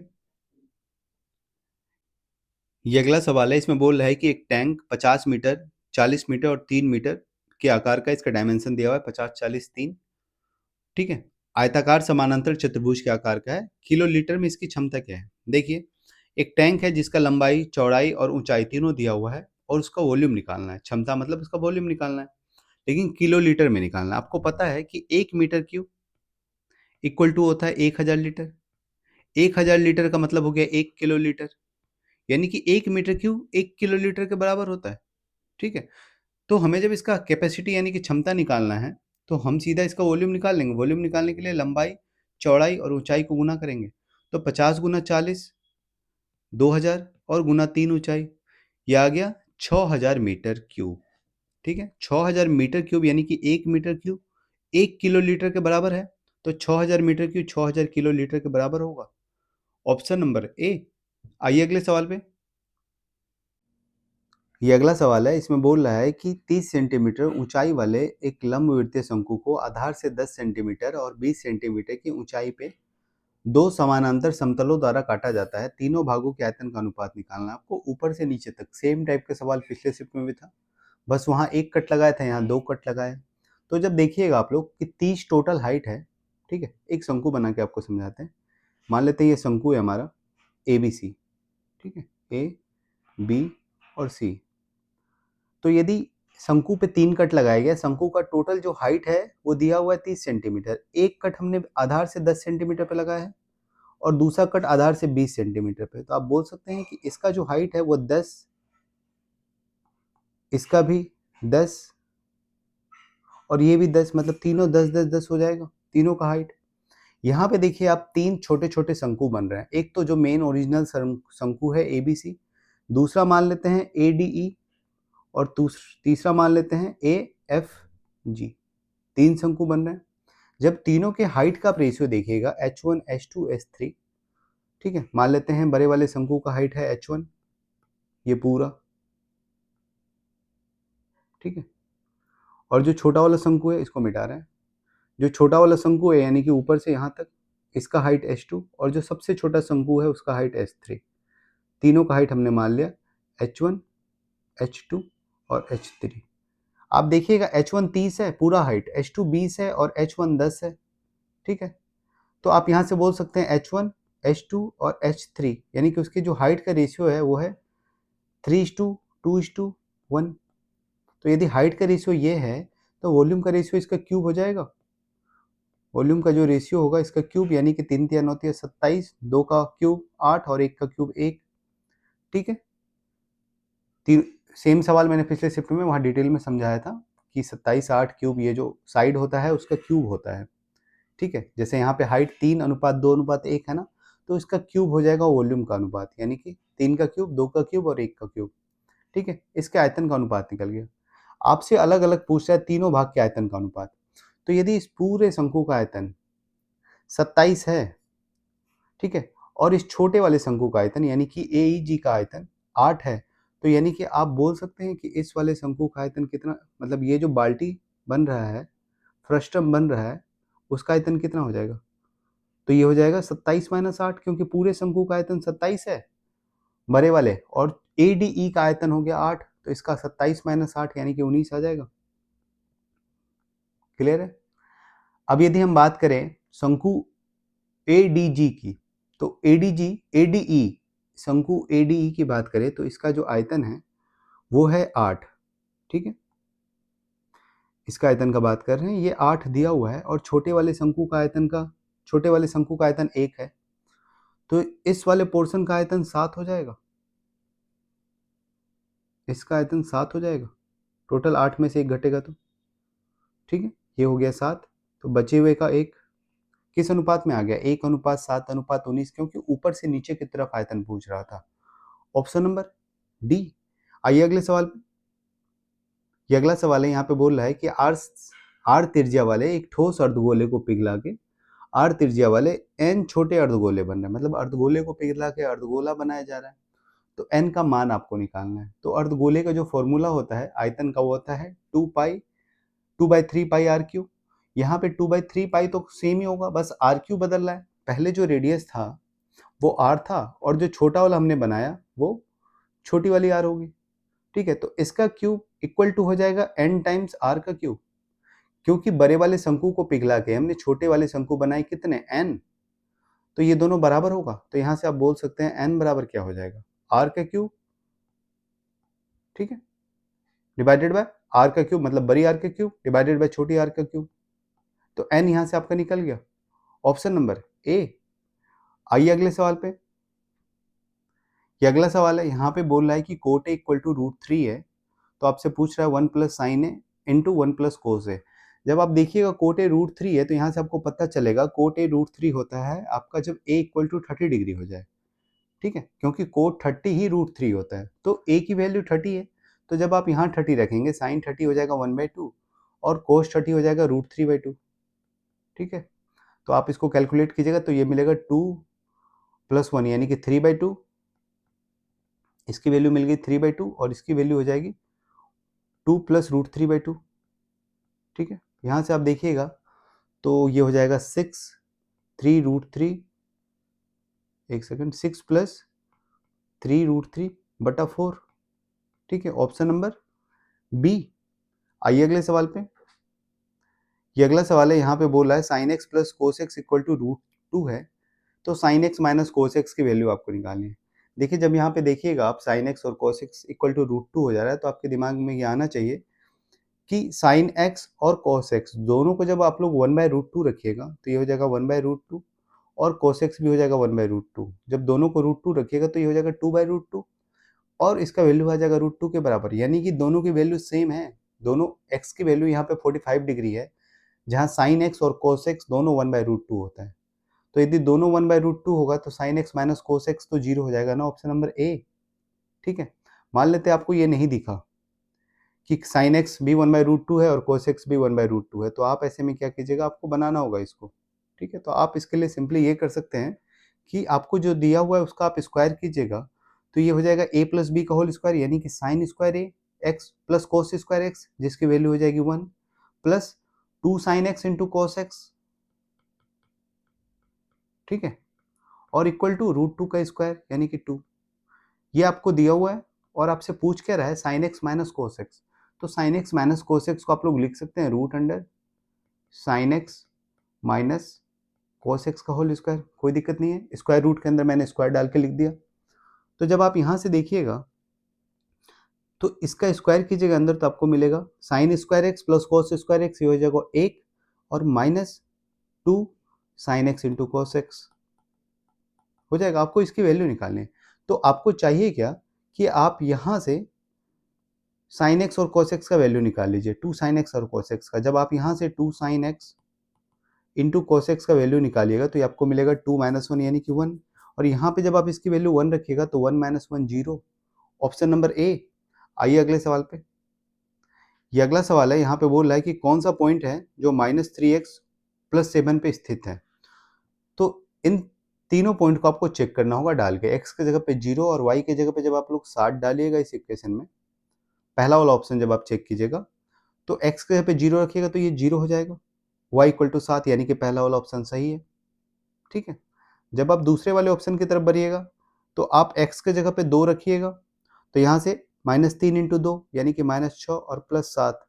Speaker 1: ये अगला सवाल है, इसमें बोल रहा है कि एक टैंक 50 मीटर 40 मीटर और 3 मीटर के आकार का, इसका डायमेंशन दिया हुआ है 50 40 3। ठीक है, आयताकार समानांतर चतुर्भुज के आकार का है। किलो लीटर में इसकी क्षमता क्या है, देखिए एक टैंक है जिसका लंबाई चौड़ाई और ऊंचाई तीनों दिया हुआ है और उसका वॉल्यूम निकालना है। क्षमता मतलब उसका वॉल्यूम निकालना है, लेकिन किलो लीटर में निकालना है। आपको पता है कि 1 मीटर क्यूब इक्वल टू होता है 1000 लीटर। 1000 लीटर का मतलब हो गया 1 किलो लीटर, यानी कि 1 मीटर क्यूब 1 किलो लीटर के बराबर होता है। ठीक है, तो हमें जब इसका कैपेसिटी यानी कि क्षमता निकालना है तो हम सीधा इसका वॉल्यूम निकाल लेंगे। वॉल्यूम निकालने के लिए लंबाई चौड़ाई और ऊंचाई को गुना करेंगे। तो 50 गुना 40 2000 और गुना 3 ऊंचाई, ये आ गया 6000 मीटर क्यूब। ठीक है, 6000 मीटर क्यूब यानी कि 1 मीटर क्यूब 1 किलो लीटर के बराबर है। तो 6000 मीटर क्यूब 6000 किलो लीटर के बराबर होगा। Option number A. आइए अगले सवाल पे। ये अगला सवाल है, इसमें बोल रहा है कि 30 सेंटीमीटर ऊंचाई वाले एक लंबवृत्तीय शंकु को आधार से 10 सेंटीमीटर और 20 सेंटीमीटर की ऊंचाई पे दो समानांतर समतलों द्वारा काटा जाता है। तीनों भागों के आयतन का अनुपात निकालना है आपको, ऊपर से नीचे तक। सेम टाइप का सवाल पिछले शिफ्ट में भी था, बस वहाँ एक कट लगाया था, यहाँ दो कट लगाए। तो जब देखिएगा आप लोग कि 30 टोटल हाइट है, ठीक है, एक शंकु बना के आपको समझाते हैं। मान लेते हैं ये शंकु है हमारा ABC, ठीक है, A, B और C। तो यदि शंकु पे 3 कट लगाया गया, शंकु का टोटल जो हाइट है वो दिया हुआ है 30 सेंटीमीटर। एक कट हमने आधार से 10 सेंटीमीटर पे लगाया है और दूसरा कट आधार से 20 सेंटीमीटर पे। तो आप बोल सकते हैं कि इसका जो हाइट है वो 10, इसका भी 10 और ये भी 10, मतलब तीनों 10 10 10 हो जाएगा तीनों का हाइट। यहाँ पे देखिए आप तीन छोटे छोटे शंकु बन रहे हैं। एक तो जो मेन ओरिजिनल शंकु है ABC, दूसरा मान लेते हैं ADE और तीसरा मान लेते हैं AFG। तीन शंकु बन रहे हैं। जब तीनों के हाइट का रेशियो देखिएगा H1 H2 H3, ठीक है, मान लेते हैं बड़े वाले शंकु का हाइट है H1, ये पूरा, ठीक है, और जो छोटा वाला शंकु है इसको मिटा रहे हैं। जो छोटा वाला शंकु है यानी कि ऊपर से यहाँ तक, इसका हाइट H2 और जो सबसे छोटा शंकु है उसका हाइट H3। तीनों का हाइट हमने मान लिया H1 H2 और H3। आप देखिएगा H1 30 है पूरा हाइट, H2 20 है और H1 10 है, ठीक है। तो आप यहाँ से बोल सकते हैं H1 H2 और H3, यानी कि उसकी जो हाइट का रेशियो है वो है 3:2:1। तो यदि हाइट का रेशियो ये है तो वॉल्यूम का रेशियो इसका क्यूब हो जाएगा। वॉल्यूम का जो रेशियो होगा इसका क्यूब, यानी कि 3 3 होती है 27, 2 का क्यूब 8 और 1 का क्यूब 1, ठीक है। सेम सवाल मैंने पिछले शिफ्ट में वहाँ डिटेल में समझाया था कि 27 8 क्यूब, ये जो साइड होता है उसका क्यूब होता है, ठीक है। जैसे यहाँ पे हाइट 3:2:1 है ना, तो इसका क्यूब हो जाएगा वॉल्यूम का अनुपात, यानी कि 3 का क्यूब 2 का क्यूब और 1 का क्यूब, ठीक है। इसके आयतन का अनुपात निकल गया। आपसे अलग अलग पूछ रहा है तीनों भाग के आयतन का अनुपात। तो यदि इस पूरे शंकु का आयतन 27 है, ठीक है, और इस छोटे वाले शंकु का आयतन यानी कि AEG का आयतन 8 है, तो यानी कि आप बोल सकते हैं कि इस वाले शंकु का आयतन कितना, मतलब ये जो बाल्टी बन रहा है, फ्रस्टम बन रहा है, उसका आयतन कितना हो जाएगा। तो ये हो जाएगा 27-8, क्योंकि पूरे शंकु का आयतन 27 है बड़े वाले, और ADE का आयतन हो गया 8, तो इसका 27-8 यानी कि 19 आ जाएगा। क्लियर है। अब यदि हम बात करें शंकु ADG की, तो ADE शंकु ADE की बात करें तो इसका जो आयतन है वो है 8, ठीक है। इसका आयतन का बात कर रहे हैं, ये 8 दिया हुआ है और छोटे वाले शंकु का आयतन 1 है, तो इस वाले पोर्शन का आयतन 7 हो जाएगा। इसका आयतन 7 हो जाएगा, टोटल 8 में से 1 घटेगा तो, ठीक है, ये हो गया 7। तो बचे हुए का 1 किस अनुपात में आ गया, 1:7:19, क्योंकि ऊपर से नीचे की तरफ आयतन पूछ रहा था। Option number D. आइए अगले सवाल पे। ये अगला सवाल है, यहाँ पे बोल रहा है कि आर त्रिज्या वाले एक ठोस अर्धगोले को पिघला के आर त्रिज्या वाले n छोटे अर्धगोले बन रहे हैं, मतलब अर्धगोले को पिघला के अर्धगोला बनाया जा रहा है। तो n का मान आपको निकालना है। तो अर्धगोले का जो फॉर्मूला होता है आयतन का, वो होता है 2/3 पाई आर क्यू। यहाँ पे 2/3 पाई तो सेम ही होगा, बस आर क्यू बदल रहा है। पहले जो रेडियस था वो आर था और जो छोटा वाला हमने बनाया वो छोटी वाली आर होगी, ठीक है। तो इसका क्यूब इक्वल टू हो जाएगा n टाइम्स आर का क्यूब, क्योंकि बड़े वाले शंकु को पिघला के हमने छोटे वाले शंकु बनाए कितने, n, तो ये दोनों बराबर होगा। तो यहां से आप बोल सकते हैं n बराबर क्या हो जाएगा, आर का क्यूब, ठीक है, डिवाइडेड बाय आर का क्यूब, मतलब बड़ी आर का क्यूब डिवाइडेड बाय छोटी आर का क्यूब। तो n यहां से आपका निकल गया, ऑप्शन नंबर ए। आइए अगले सवाल पे। ये अगला सवाल है, यहाँ पे बोल रहा है कि कोट ए इक्वल टू √3 है, तो आपसे पूछ रहा है 1 प्लस साइन ए इंटू 1 प्लस कोस ए। जब आप देखिएगा कोट ए √3 है, तो यहाँ से आपको पता चलेगा कोट ए √3 होता है आपका जब ए इक्वल टू 30 डिग्री हो जाए, ठीक है, क्योंकि कोट 30 ही √3 होता है। तो ए की वैल्यू 30 है, तो जब आप यहाँ 30 रखेंगे साइन 30 हो जाएगा 1/2 और कोस 30 हो जाएगा √3/2, ठीक है। तो आप इसको कैलकुलेट कीजिएगा तो ये मिलेगा 2 प्लस 1 यानी कि 3/2, इसकी वैल्यू मिल गई 3/2 और इसकी वैल्यू हो जाएगी 2 प्लस रूट 3/2। ठीक है, यहाँ से आप देखिएगा तो ये हो जाएगा 6 3 रूट 3, एक सेकंड, 6 प्लस 3 रूट 3 बटा 4। ठीक है, ऑप्शन नंबर बी। आइए अगले सवाल पे। ये अगला सवाल है, यहाँ पे बोल रहा है sine x plus cos x equal to root 2 है, तो sine x minus cos x की वैल्यू आपको निकालनी है। देखिए जब यहाँ पे देखिएगा आप साइन एक्स और cos x equal to root 2 हो जा रहा है, तो आपके दिमाग में ये आना चाहिए कि साइन एक्स और कोस एक्स दोनों को जब आप लोग 1/√2 रखिएगा तो ये हो जाएगा 1/√2 और कोस एक्स भी हो जाएगा 1/√2। जब दोनों को √2 रखिएगा तो ये हो जाएगा 2/√2 और इसका वैल्यू आ जाएगा √2 के बराबर, यानी कि दोनों की वैल्यू सेम है। दोनों एक्स की वैल्यू यहाँ पे 45 डिग्री है, जहाँ साइन एक्स और कोस एक्स दोनों 1/√2 होता है। तो यदि दोनों 1/√2 होगा तो sine x minus cos X तो 0 हो जाएगा ना, ऑप्शन नंबर ए। ठीक है, मान लेते हैं आपको ये नहीं दिखा कि साइन एक्स भी 1/√2 है और कोस एक्स भी 1/√2 है, तो आप ऐसे में क्या कीजिएगा, आपको बनाना होगा इसको। ठीक है, तो आप इसके लिए सिंपली ये कर सकते हैं कि आपको जो दिया हुआ है उसका आप स्क्वायर कीजिएगा, तो ये हो जाएगा a प्लस बी का होल स्क्वायर, यानी कि sine square A X plus cos square X, जिसकी वैल्यू हो जाएगी 1 plus 2 sine X into cos X. ठीक है, और इक्वल टू √2 का स्क्वायर यानी कि 2। ये आपको दिया हुआ है और आपसे पूछ क्या रहा है, sine x minus cos X. तो sine x minus cos X को आप लोग लिख सकते हैं root under sine x minus cos X का होल स्क्वायर, कोई दिक्कत नहीं है, स्क्वायर रूट के अंदर मैंने स्क्वायर डाल के लिख दिया। तो जब आप यहाँ से देखिएगा तो इसका स्क्वायर कीजिएगा अंदर, तो आपको मिलेगा sine square x plus cos square x, ये हो जाएगा 1 और minus 2 sine X into cos x हो जाएगा। आपको इसकी वैल्यू निकालनी है, तो आपको चाहिए क्या कि आप यहाँ से साइन एक्स और कोस एक्स का वैल्यू निकाल लीजिए, 2 साइन एक्स और कोस एक्स का। जब आप यहाँ से 2 sine X into cos X का वैल्यू निकालिएगा तो ये आपको मिलेगा 2 माइनस 1 यानी कि 1, और यहाँ पे जब आप इसकी वैल्यू 1 रखिएगा तो 1 माइनस 1 0, ऑप्शन नंबर ए। आइए अगले सवाल पे। ये अगला सवाल है, यहाँ पे बोल रहा है कि कौन सा पॉइंट है जो -3x + 7 पे स्थित है। तो इन तीनों पॉइंट को आपको चेक करना होगा डाल के, x की जगह पे 0 और y की जगह पे जब आप लोग 60 डालिएगा इस इक्वेशन में, पहला वाला ऑप्शन जब आप चेक कीजिएगा तो x की जगह पे 0 रखिएगा तो ये 0 हो जाएगा, y = 7 यानी कि पहला वाला ऑप्शन सही है। ठीक है, जब आप दूसरे वाले ऑप्शन की तरफ बढ़िएगा तो आप x की जगह पे 2 रखिएगा, तो यहाँ से -3 × 2 यानी कि -6 और +7,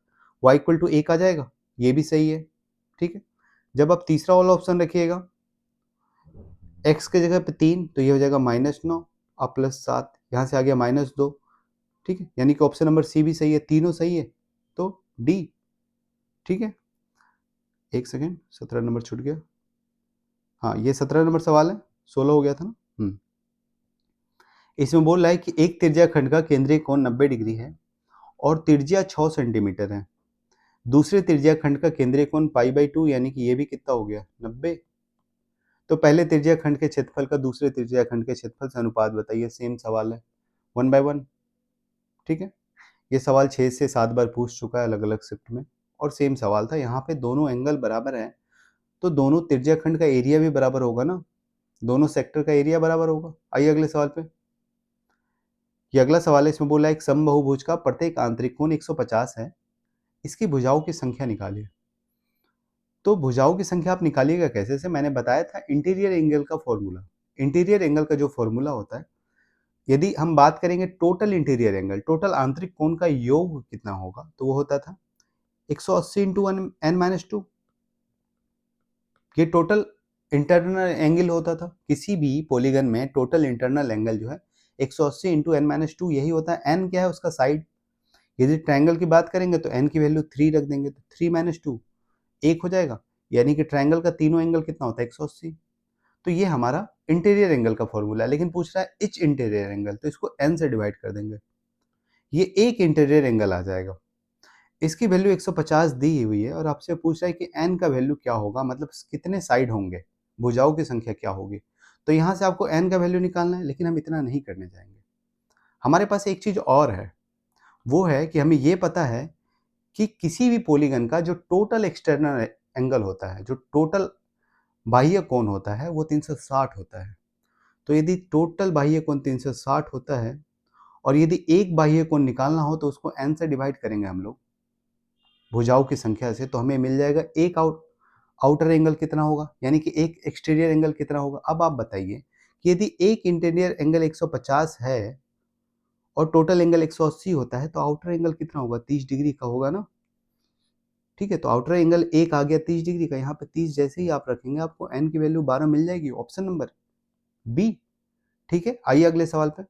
Speaker 1: y = 1 आ जाएगा, ये भी सही है। ठीक है, जब आप तीसरा वाला ऑप्शन रखिएगा x की जगह पे 3 तो ये हो जाएगा -9 और +7, यहाँ से आ गया -2। ठीक है, यानी कि ऑप्शन नंबर सी भी सही है, तीनों सही है, तो डी। ठीक है, एक सेकेंड, 17 नंबर छूट गया। हाँ, ये 17 नंबर सवाल है, 16 हो गया था ना। इसमें बोल रहा है कि एक त्रिज्या खंड का केंद्रीय कोण 90 डिग्री है और त्रिज्या 6 सेंटीमीटर है। दूसरे त्रिज्या खंड का केंद्रीय कोण π/2 यानी कि ये भी कितना हो गया 90। तो पहले त्रिज्या खंड के क्षेत्रफल का दूसरे त्रिज्या खंड के क्षेत्रफल से अनुपात बताइए, सेम सवाल है 1/1। ठीक है, ये सवाल 6 से 7 बार पूछ चुका है अलग अलग शिफ्ट में और सेम सवाल था। यहाँ पे दोनों एंगल बराबर है तो दोनों त्रिज्या खंड का एरिया भी बराबर होगा ना, दोनों सेक्टर का एरिया बराबर होगा। आइए अगले सवाल पे। ये अगला सवाल है, इसमें बोला है एक समबाहुभुज का प्रत्येक आंतरिक कोण 150 है, इसकी भुजाओं की संख्या निकालिए। तो भुजाओं की संख्या आप निकालिएगा कैसे, से मैंने बताया था इंटीरियर एंगल का फॉर्मूला। इंटीरियर एंगल का जो फॉर्मूला होता है, यदि हम बात करेंगे टोटल इंटीरियर एंगल, टोटल आंतरिक कोण का योग कितना होगा, तो वो होता था 180 × n-2। ये टोटल इंटरनल एंगल होता था किसी भी पॉलीगन में, टोटल इंटरनल एंगल जो है 180 × n-2 यही होता है। n क्या है, उसका साइड। यदि ट्रायंगल की बात करेंगे तो n की वैल्यू 3 रख देंगे तो 3 - 2 1 हो जाएगा, यानी कि ट्रायंगल का तीनों एंगल कितना होता है 180। तो ये हमारा इंटीरियर एंगल का फॉर्मूला है, लेकिन पूछ रहा है इच इंटीरियर एंगल, तो इसको n से डिवाइड कर देंगे, ये एक इंटीरियर एंगल आ जाएगा। इसकी वैल्यू 150 दी हुई है और आपसे पूछ रहा है कि n का वैल्यू क्या होगा, मतलब कितने साइड होंगे, भुजाओं की संख्या क्या होगी। तो यहाँ से आपको n का वैल्यू निकालना है, लेकिन हम इतना नहीं करने जाएंगे। हमारे पास एक चीज और है, वो है कि हमें ये पता है कि किसी भी पॉलीगन का जो टोटल एक्सटर्नल एंगल होता है, जो टोटल बाह्य कोण होता है, वो 360 होता है। तो यदि टोटल बाह्य कोण 360 होता है और यदि एक बाह्य कोण निकालना हो तो उसको n से डिवाइड करेंगे हम लोग भुजाओं की संख्या से, तो हमें मिल जाएगा एक आउटर एंगल कितना होगा, यानी कि एक एक्सटीरियर एंगल कितना होगा। अब आप बताइए कि यदि एक इंटीरियर एंगल 150 है और टोटल एंगल 180 होता है तो आउटर एंगल कितना होगा, 30 डिग्री का होगा ना। ठीक है, तो आउटर एंगल एक आ गया 30 डिग्री का, यहाँ पे 30 जैसे ही आप रखेंगे आपको n की वैल्यू 12 मिल जाएगी, ऑप्शन नंबर बी। ठीक है, आइए अगले सवाल पे।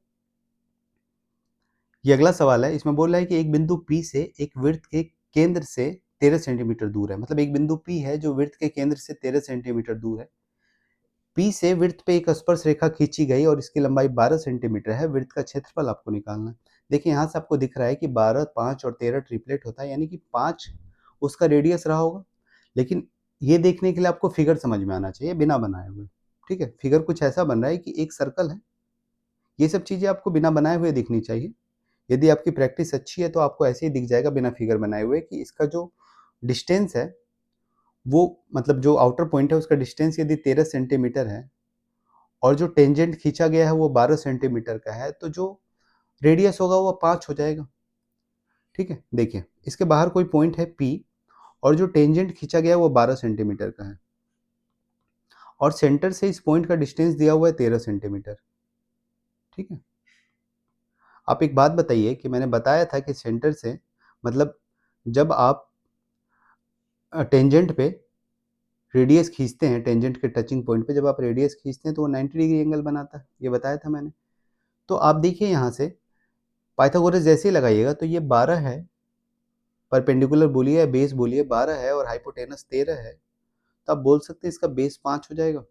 Speaker 1: ये अगला सवाल है, इसमें बोल रहा है कि एक बिंदु P से एक वृत्त के केंद्र से 13 सेंटीमीटर दूर है, मतलब एक बिंदु P है जो वृत्त के केंद्र से 13 सेंटीमीटर दूर है। P से वृत्त पे एक स्पर्श रेखा खींची गई और इसकी लंबाई 12 सेंटीमीटर है। वृत्त का क्षेत्रफल आपको निकालना है। देखिए यहाँ से आपको दिख रहा है कि 12, 5 और 13 ट्रिपलेट होता है, यानी कि 5 उसका रेडियस रहा होगा। लेकिन ये देखने के लिए आपको फिगर समझ में आना चाहिए बिना बनाए हुए। ठीक है, फिगर कुछ ऐसा बन रहा है कि एक सर्कल है, ये सब चीज़ें आपको बिना बनाए हुए दिखनी चाहिए। यदि आपकी प्रैक्टिस अच्छी है तो आपको ऐसे ही दिख जाएगा बिना फिगर बनाए हुए कि इसका जो डिस्टेंस है वो, मतलब जो आउटर पॉइंट है उसका डिस्टेंस यदि 13 सेंटीमीटर है और जो टेंजेंट खींचा गया है वो 12 सेंटीमीटर का है, तो जो रेडियस होगा वो 5 हो जाएगा। ठीक है, देखिए इसके बाहर कोई पॉइंट है P और जो टेंजेंट खींचा गया है वो 12 सेंटीमीटर का है और सेंटर से इस पॉइंट का डिस्टेंस दिया हुआ है 13 सेंटीमीटर। ठीक है, आप एक बात बताइए कि मैंने बताया था कि सेंटर से, मतलब जब आप टेंजेंट पे रेडियस खींचते हैं, टेंजेंट के टचिंग पॉइंट पे जब आप रेडियस खींचते हैं तो वो 90 डिग्री एंगल बनाता है, ये बताया था मैंने। तो आप देखिए यहाँ से पाइथागोरस जैसे ही लगाइएगा तो ये 12 है, परपेंडिकुलर बोलिए या बेस बोलिए, 12 है और हाइपोटेनस 13 है, तो आप बोल सकते हैं इसका बेस 5 हो जाएगा।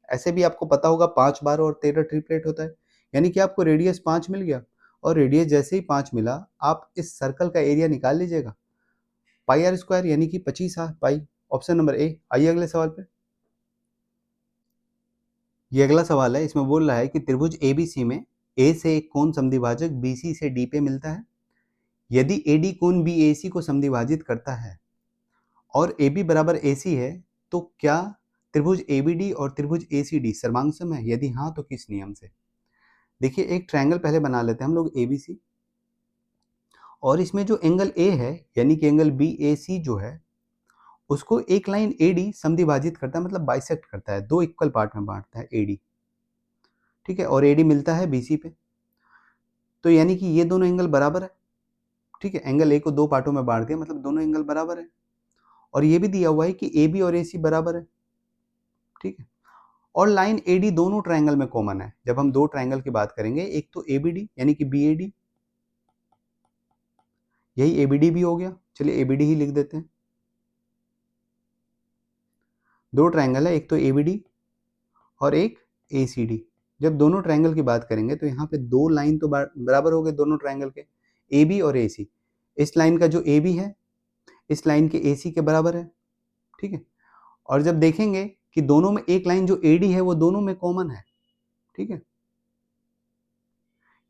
Speaker 1: ऐसे भी आपको पता होगा 5, 12 और 13 ट्रिपलेट होता है, यानी कि आपको रेडियस 5 मिल गया और रेडियस जैसे ही 5 मिला आप इस सर्कल का एरिया निकाल लीजिएगा, पाई आर स्क्वायर, यानी कि 25 पाई, ऑप्शन नंबर ए। आइए अगले सवाल पे। ये अगला सवाल है, इसमें बोल रहा है कि त्रिभुज एबीसी में ए से एक कोण समद्विभाजक बीसी से डी पे मिलता है। यदि एडी कोण बीएसी को समद्विभाजित करता है और AB बराबर AC है तो क्या त्रिभुज ABD और त्रिभुज ACD सर्वांगसम है? यदि हाँ तो किस नियम से? देखिए एक ट्रायंगल पहले बना लेते हैं हम लोग ABC, और इसमें जो एंगल A है यानी कि एंगल BAC जो है उसको एक लाइन AD समद्विभाजित करता है, मतलब बाइसेक्ट करता है, दो इक्वल पार्ट में बांटता है AD। ठीक है, और AD मिलता है BC पे, तो यानी कि ये दोनों एंगल बराबर है। ठीक है, एंगल A को दो पार्टों में बांट दिया, मतलब दोनों एंगल बराबर है। और ये भी दिया हुआ है कि AB और AC बराबर है। ठीक है, और लाइन AD दोनों ट्रायंगल में कॉमन है। जब हम दो ट्रायंगल की बात करेंगे, एक तो ABD यानी कि BAD, यही ABD भी हो गया, चलिए ABD ही लिख देते हैं। दो ट्रायंगल है, एक तो ABD और एक ACD। जब दोनों ट्रायंगल की बात करेंगे तो यहाँ पे दो लाइन तो बराबर हो गए दोनों ट्रायंगल के, AB और AC। इस लाइन का जो AB है इस लाइन के AC के बराबर है। ठीक है, और जब देखेंगे कि दोनों में एक लाइन जो AD है वो दोनों में कॉमन है। ठीक है,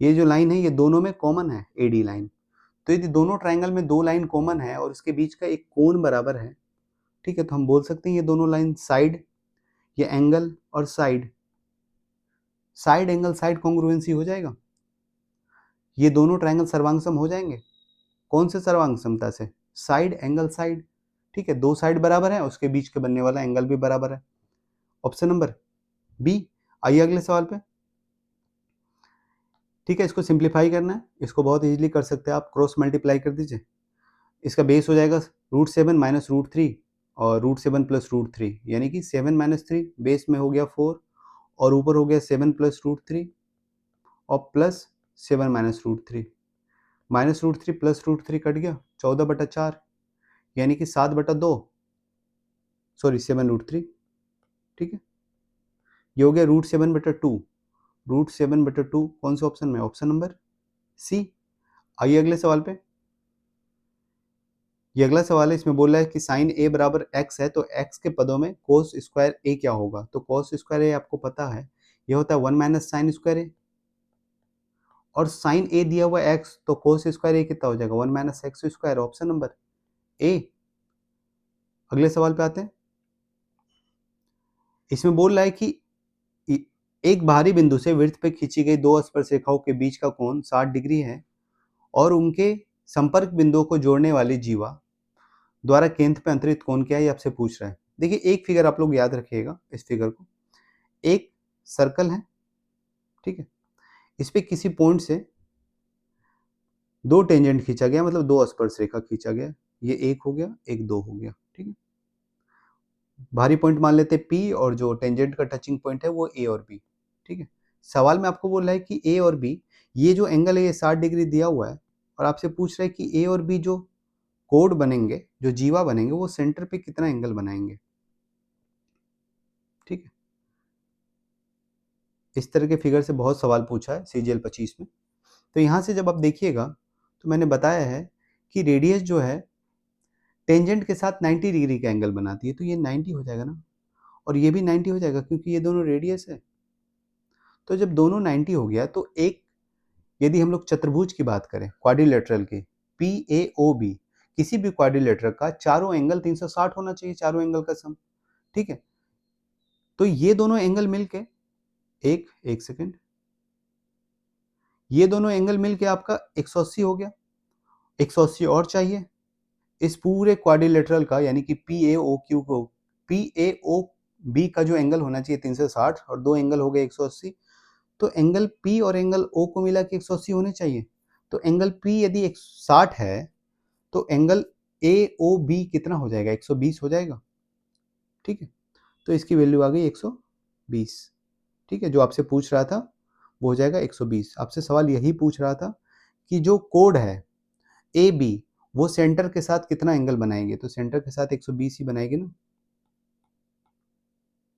Speaker 1: ये जो लाइन है ये दोनों में कॉमन है, AD लाइन। तो यदि दोनों ट्रायंगल में दो लाइन कॉमन है और उसके बीच का एक कोण बराबर है, ठीक है, तो हम बोल सकते हैं ये दोनों लाइन साइड, ये एंगल और side, side angle side congruency हो जाएगा। ये दोनों ट्रायंगल सर्वांगसम हो जाएंगे। कौन से सर्वांगसमता से? Side angle side. ठीक है, दो साइड बराबर है, उसके बीच के बनने वाला एंगल भी बराबर है, ऑप्शन नंबर बी। आइए अगले सवाल पे। ठीक है, इसको सिंप्लीफाई करना है, इसको बहुत इजीली कर सकते हैं आप, क्रॉस मल्टीप्लाई कर दीजिए। इसका बेस हो जाएगा √7 माइनस √3 और √7 प्लस √3, यानी कि 7 माइनस 3, बेस में हो गया 4 और ऊपर हो गया 7 प्लस √3 और plus 7 minus √3, minus √3 plus √3 cut गया, 14/4, यानी कि 7/2, सॉरी 7√3। ठीक है, ये हो गया √7/2, √7/2 कौन से ऑप्शन में? Option number C. आइए अगले सवाल पे। ये अगला सवाल है, इसमें बोल रहा है कि साइन ए बराबर एक्स है तो एक्स के पदों में कोस स्क्वायर ए क्या होगा? तो कोस स्क्वायर ए आपको पता है ये होता है 1 माइनस साइन स्क्वायर ए, और साइन ए दिया हुआ एक्स तो कोस स्क्वायर ए कितना हो जाएगा? 1 minus x square, option number A. अगले सवाल पे आते हैं, इसमें बोल रहा है कि एक बाहरी बिंदु से वृत्त पे खींची गई दो स्पर्शरेखाओं के बीच का कोण 60 डिग्री है और उनके संपर्क बिंदुओं को जोड़ने वाली जीवा द्वारा केंद्र पे अंतरित कोण क्या है, ये आपसे पूछ रहा है। देखिए एक फिगर आप लोग याद रखिएगा, इस फिगर को, एक सर्कल है, ठीक है, इस पे किसी पॉइंट से दो टेंजेंट खींचा गया, मतलब दो स्पर्श रेखा खींचा गया, ये एक हो गया, एक दो हो गया, ठीक है। बाहरी पॉइंट मान लेते हैं P और जो टेंजेंट का टचिंग पॉइंट है वो A और B, ठीक है। सवाल में आपको बोल रहा है कि A और B, ये जो एंगल है ये 60 डिग्री दिया हुआ है और आपसे पूछ रहा है कि A और B जो कोड बनेंगे, जो जीवा बनेंगे, वो सेंटर पे कितना एंगल बनाएंगे, ठीक है। इस तरह के फिगर से बहुत सवाल पूछा है CGL 25 में। तो यहाँ से जब आप देखिएगा तो मैंने बताया है कि रेडियस जो है टेंजेंट के साथ 90 डिग्री का एंगल बनाती है, तो ये 90 हो जाएगा ना, और ये भी 90 हो जाएगा क्योंकि ये दोनों रेडियस है। तो जब दोनों 90 हो गया तो एक, यदि हम लोग चतुर्भुज की बात करें, क्वाड्रिलेटरल की, PAOB, किसी भी क्वाड्रिलेटरल का चारों एंगल 360 होना चाहिए, चारों एंगल का सम, ठीक है। तो ये दोनों एंगल मिलके एक सेकंड, ये दोनों एंगल मिलके आपका 180 हो गया, 180 और चाहिए। इस पूरे क्वाड्रिलेटरल का यानी कि PAOQ को, PAOB का जो एंगल होना चाहिए 360 और दो एंगल हो गए 180, तो एंगल P और एंगल O को मिला के 180 होने चाहिए। तो एंगल P यदि 60 है तो एंगल AOB कितना हो जाएगा, 120 हो जाएगा, ठीक है। तो इसकी वैल्यू आ गई 120, ठीक है। जो आपसे पूछ रहा था वो हो जाएगा 120। आपसे सवाल यही पूछ रहा था कि जो कोड है AB, वो सेंटर के साथ कितना एंगल बनाएंगे, तो सेंटर के साथ 120 ही बनाएंगे ना,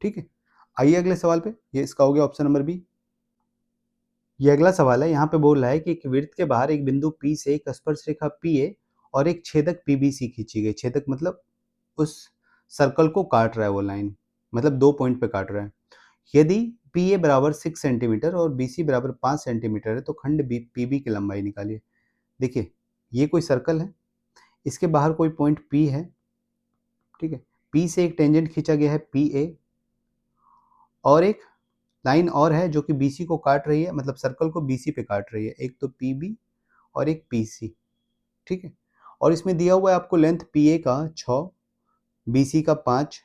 Speaker 1: ठीक है। आइए अगले सवाल पे, ये इसका हो गया ऑप्शन नंबर बी। ये अगला सवाल है, यहाँ पे बोल रहा है कि एक वृत्त के बाहर एक बिंदु P से एक स्पर्श रेखा PA और एक छेदक PBC खींची गई। छेदक मतलब उस सर्कल को काट रहा है वो लाइन, मतलब दो पॉइंट पे काट रहा है। यदि PA बराबर 6 सेंटीमीटर और BC बराबर 5 सेंटीमीटर है तो खंड PB की लंबाई निकालिए। देखिए ये कोई सर्कल है, इसके बाहर कोई पॉइंट P है, ठीक है। P से एक टेंजेंट खींचा गया है PA और एक लाइन और है जो कि BC को काट रही है, मतलब सर्कल को BC पे काट रही है, एक तो PB और एक PC, ठीक है। और इसमें दिया हुआ है आपको लेंथ PA का 6, BC का 5,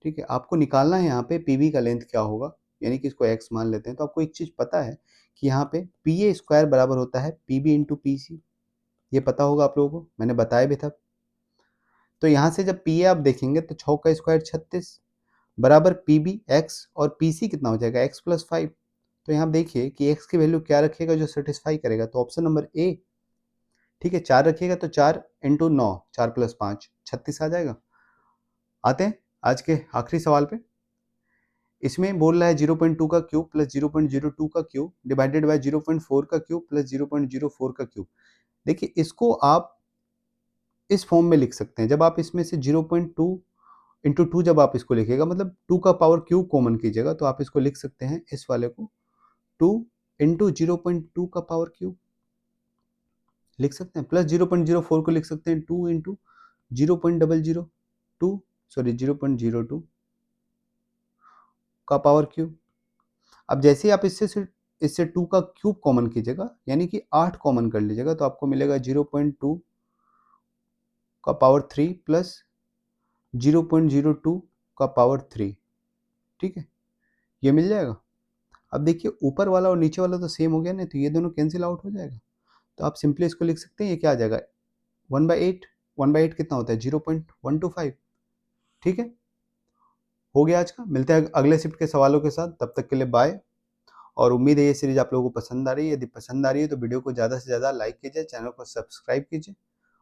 Speaker 1: ठीक है। आपको निकालना है यहाँ पे PB का लेंथ क्या होगा, यानी कि इसको x मान लेते हैं। तो आपको एक चीज़ पता है कि यहाँ पे PA स्क्वायर बराबर होता है PB इंटू PC, ये पता होगा आप लोगों को, मैंने बताया भी था। तो यहाँ से जब PA आप देखेंगे तो 6 का स्क्वायर 36 बराबर PB x और PC कितना हो जाएगा x प्लस 5। तो यहाँ देखिए कि x की वैल्यू क्या रखिएगा जो सेटिस्फाई करेगा, तो ऑप्शन नंबर A, ठीक है। 4 रखिएगा तो 4 इंटू 9, 4 प्लस 5 36 आ जाएगा। आते हैं आज के आखिरी सवाल पे। इसमें बोल रहा है 0.2 का क्यूब प्लस 0.02 का क्यूब डिवाइडेड बाय 0.4 का क्यूब प्लस 0.04 का क्यूब। देखिए इसको आप इस फॉर्म में लिख सकते हैं, जब आप इसमें से 0.2 इंटू 2 जब आप इसको लिखिएगा, मतलब 2 का पावर क्यूब कॉमन कीजिएगा, तो आप इसको लिख सकते हैं इस वाले को 2 इंटू 0.2 का पावर क्यूब लिख सकते हैं, प्लस 0.04 को लिख सकते हैं 2 इंटू 0.002, सॉरी 0.02 का पावर क्यूब। अब जैसे ही आप इससे 2 का क्यूब कॉमन कीजिएगा, यानी कि 8 कॉमन कर लीजिएगा, तो आपको मिलेगा 0.2 का पावर 3 प्लस 0.02 का पावर 3, ठीक है। ये मिल जाएगा। अब देखिए ऊपर वाला और नीचे वाला तो सेम हो गया ना, तो ये दोनों कैंसिल आउट हो जाएगा। तो आप सिंपली इसको लिख सकते हैं, ये क्या आ जाएगा 1/8, 1/8 कितना होता है 0.125, ठीक है। हो गया आज का, मिलते हैं अगले शिफ्ट के सवालों के साथ, तब तक के लिए बाय। और उम्मीद है ये सीरीज आप लोगों को पसंद आ रही है। यदि पसंद आ रही है तो वीडियो को ज़्यादा से ज़्यादा लाइक कीजिए, चैनल को सब्सक्राइब कीजिए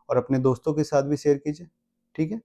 Speaker 1: और अपने दोस्तों के साथ भी शेयर कीजिए, ठीक है।